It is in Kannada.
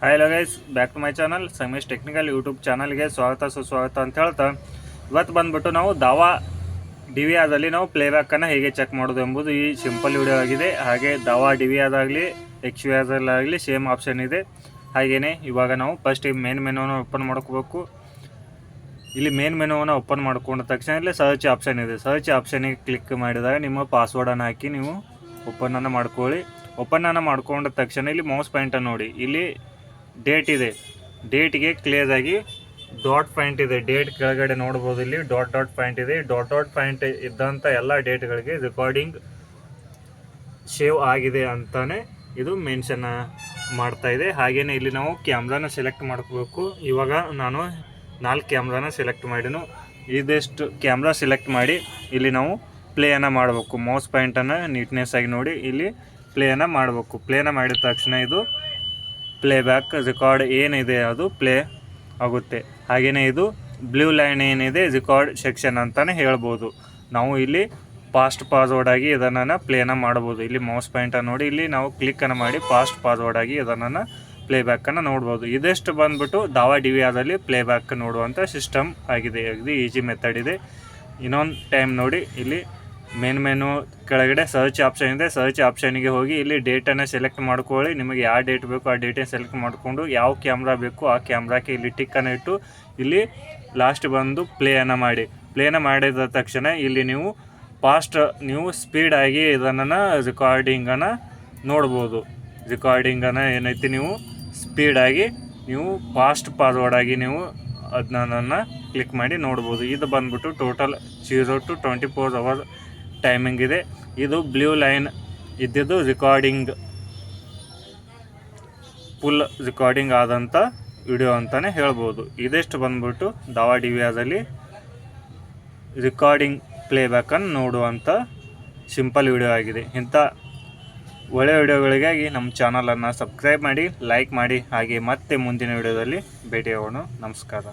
Hi hello guys, back to my channel Sangamesh technical YouTube ಚಾನಲ್ಗೆ ಸ್ವಾಗತ ಸುಸ್ವಾಗತ ಅಂತ ಹೇಳ್ತಾ ಇವತ್ತು ಬಂದುಬಿಟ್ಟು ನಾವು ದಾವಾ ಡಿ ವಿ ಆದಲ್ಲಿ ನಾವು ಪ್ಲೇಬ್ಯಾಕನ್ನು ಹೇಗೆ ಚೆಕ್ ಮಾಡೋದು ಎಂಬುದು ಈ ಸಿಂಪಲ್ ವಿಡಿಯೋ ಆಗಿದೆ. ಹಾಗೆ ದಾವಾ ಡಿ ವಿ ಆದಾಗಲಿ ಎಕ್ಸ್ ವಿ ಆದಾಗಲಿ ಸೇಮ್ ಆಪ್ಷನ್ ಇದೆ. ಹಾಗೆಯೇ ಇವಾಗ ನಾವು ಫಸ್ಟ್ ಈ ಮೇನ್ ಮೆನುವನ್ನು ಓಪನ್ ಮಾಡ್ಕೋಬೇಕು. ಇಲ್ಲಿ ಮೇನ್ ಮೆನುವನ್ನು ಓಪನ್ ಮಾಡ್ಕೊಂಡ ತಕ್ಷಣ ಇಲ್ಲಿ ಸರ್ಚ್ ಆಪ್ಷನ್ ಇದೆ. ಸರ್ಚ್ ಆಪ್ಷನಿಗೆ ಕ್ಲಿಕ್ ಮಾಡಿದಾಗ ನಿಮ್ಮ ಪಾಸ್ವರ್ಡನ್ನು ಹಾಕಿ ನೀವು ಓಪನನ್ನು ಮಾಡ್ಕೊಳ್ಳಿ. ಓಪನನ್ನು ಮಾಡ್ಕೊಂಡ ತಕ್ಷಣ ಇಲ್ಲಿ ಮೌಸ್ ಪಾಯಿಂಟನ್ನು ನೋಡಿ, ಇಲ್ಲಿ ಡೇಟ್ ಇದೆ. ಡೇಟ್ಗೆ ಕ್ಲಿಯರಾಗಿ ಡಾಟ್ ಪಾಯಿಂಟ್ ಇದೆ. ಡೇಟ್ ಕೆಳಗಡೆ ನೋಡ್ಬೋದು, ಇಲ್ಲಿ ಡಾಟ್ ಪಾಯಿಂಟ್ ಇದೆ. ಡಾಟ್ ಪಾಯಿಂಟ್ ಇದ್ದಂಥ ಎಲ್ಲ ಡೇಟ್ಗಳಿಗೆ ರೆಕಾರ್ಡಿಂಗ್ ಸೇವ್ ಆಗಿದೆ ಅಂತಾನೆ ಇದು ಮೆನ್ಷನ್ ಮಾಡ್ತಾ ಇದೆ. ಹಾಗೆಯೇ ಇಲ್ಲಿ ನಾವು ಕ್ಯಾಮ್ರಾನ ಸೆಲೆಕ್ಟ್ ಮಾಡ್ಕೋಬೇಕು. ಇವಾಗ ನಾನು 4 ಕ್ಯಾಮ್ರಾನ ಸೆಲೆಕ್ಟ್ ಮಾಡಿನು. ಇದೆಷ್ಟು ಕ್ಯಾಮ್ರಾ ಸೆಲೆಕ್ಟ್ ಮಾಡಿ ಇಲ್ಲಿ ನಾವು ಪ್ಲೇಯನ್ನು ಮಾಡಬೇಕು. ಮೌಸ್ ಪಾಯಿಂಟನ್ನು ನೀಟ್ನೆಸ್ ಆಗಿ ನೋಡಿ ಇಲ್ಲಿ ಪ್ಲೇಯನ್ನು ಮಾಡಬೇಕು. ಪ್ಲೇನ ಮಾಡಿದ ತಕ್ಷಣ ಇದು ಪ್ಲೇಬ್ಯಾಕ್ ರೆಕಾರ್ಡ್ ಏನಿದೆ ಅದು ಪ್ಲೇ ಆಗುತ್ತೆ. ಹಾಗೆಯೇ ಇದು ಬ್ಲೂ ಲೈನ್ ಏನಿದೆ ರೆಕಾರ್ಡ್ ಸೆಕ್ಷನ್ ಅಂತಲೇ ಹೇಳ್ಬೋದು. ನಾವು ಇಲ್ಲಿ ಫಾಸ್ಟ್ ಪಾಸ್ವರ್ಡ್ ಆಗಿ ಇದನ್ನು ಪ್ಲೇನ ಮಾಡ್ಬೋದು. ಇಲ್ಲಿ ಮೌಸ್ ಪಾಯಿಂಟನ್ನು ನೋಡಿ ಇಲ್ಲಿ ನಾವು ಕ್ಲಿಕ್ಕನ್ನು ಮಾಡಿ ಫಾಸ್ಟ್ ಪಾಸ್ವರ್ಡ್ ಆಗಿ ಇದನ್ನು ಪ್ಲೇಬ್ಯಾಕನ್ನು ನೋಡ್ಬೋದು. ಇದೆಷ್ಟು ಬಂದುಬಿಟ್ಟು ದಾವಾ ಡಿ ವಿ ಆದಲ್ಲಿ ಪ್ಲೇಬ್ಯಾಕ್ ನೋಡುವಂಥ ಸಿಸ್ಟಮ್ ಆಗಿದೆ. ಇದು ಈಜಿ ಮೆಥಡ್ ಇದೆ. ಇನ್ನೊಂದು ಟೈಮ್ ನೋಡಿ, ಇಲ್ಲಿ ಮೆನು ಕೆಳಗಡೆ ಸರ್ಚ್ ಆಪ್ಷನ್ ಇದೆ. ಸರ್ಚ್ ಆಪ್ಷನಿಗೆ ಹೋಗಿ ಇಲ್ಲಿ ಡೇಟನ್ನು ಸೆಲೆಕ್ಟ್ ಮಾಡ್ಕೊಳ್ಳಿ. ನಿಮಗೆ ಯಾವ ಡೇಟ್ ಬೇಕು ಆ ಡೇಟನ್ನು ಸೆಲೆಕ್ಟ್ ಮಾಡಿಕೊಂಡು ಯಾವ ಕ್ಯಾಮ್ರಾ ಬೇಕು ಆ ಕ್ಯಾಮ್ರಾಕ್ಕೆ ಇಲ್ಲಿ ಟಿಕ್ಕನ್ನು ಇಟ್ಟು ಇಲ್ಲಿ ಲಾಸ್ಟ್ ಬಂದು ಪ್ಲೇಯನ್ನು ಮಾಡಿ. ಪ್ಲೇನ ಮಾಡಿದ ತಕ್ಷಣ ಇಲ್ಲಿ ನೀವು ನೀವು ಸ್ಪೀಡಾಗಿ ಇದನ್ನು ರೆಕಾರ್ಡಿಂಗನ್ನು ನೋಡ್ಬೋದು. ರೆಕಾರ್ಡಿಂಗನ್ನು ಏನೈತಿ ನೀವು ಸ್ಪೀಡಾಗಿ ನೀವು ಫಾಸ್ಟ್ ಪಾಸ್ವರ್ಡಾಗಿ ನೀವು ಅದನ್ನು ಕ್ಲಿಕ್ ಮಾಡಿ ನೋಡ್ಬೋದು. ಇದು ಬಂದುಬಿಟ್ಟು ಟೋಟಲ್ 0 to 24 hours ಟೈಮಿಂಗ್ ಇದೆ. ಇದು ಬ್ಲೂ ಲೈನ್ ಇದ್ದಿದ್ದು ರೆಕಾರ್ಡಿಂಗ್ ಫುಲ್ ರೆಕಾರ್ಡಿಂಗ್ ಆದಂಥ ವಿಡಿಯೋ ಅಂತಲೇ ಹೇಳ್ಬೋದು. ಇದೆಷ್ಟು ಬಂದ್ಬಿಟ್ಟು ದಾವಾ ಡಿ ವಿ ಆದಲ್ಲಿ ರೆಕಾರ್ಡಿಂಗ್ ಪ್ಲೇಬ್ಯಾಕನ್ನು ನೋಡುವಂಥ ಸಿಂಪಲ್ ವಿಡಿಯೋ ಆಗಿದೆ. ಇಂಥ ಒಳ್ಳೆಯ ವಿಡಿಯೋಗಳಿಗಾಗಿ ನಮ್ಮ ಚಾನಲನ್ನು ಸಬ್ಸ್ಕ್ರೈಬ್ ಮಾಡಿ, ಲೈಕ್ ಮಾಡಿ. ಹಾಗೆ ಮತ್ತೆ ಮುಂದಿನ ವಿಡಿಯೋದಲ್ಲಿ ಭೇಟಿಯಾಗೋಣ. ನಮಸ್ಕಾರ.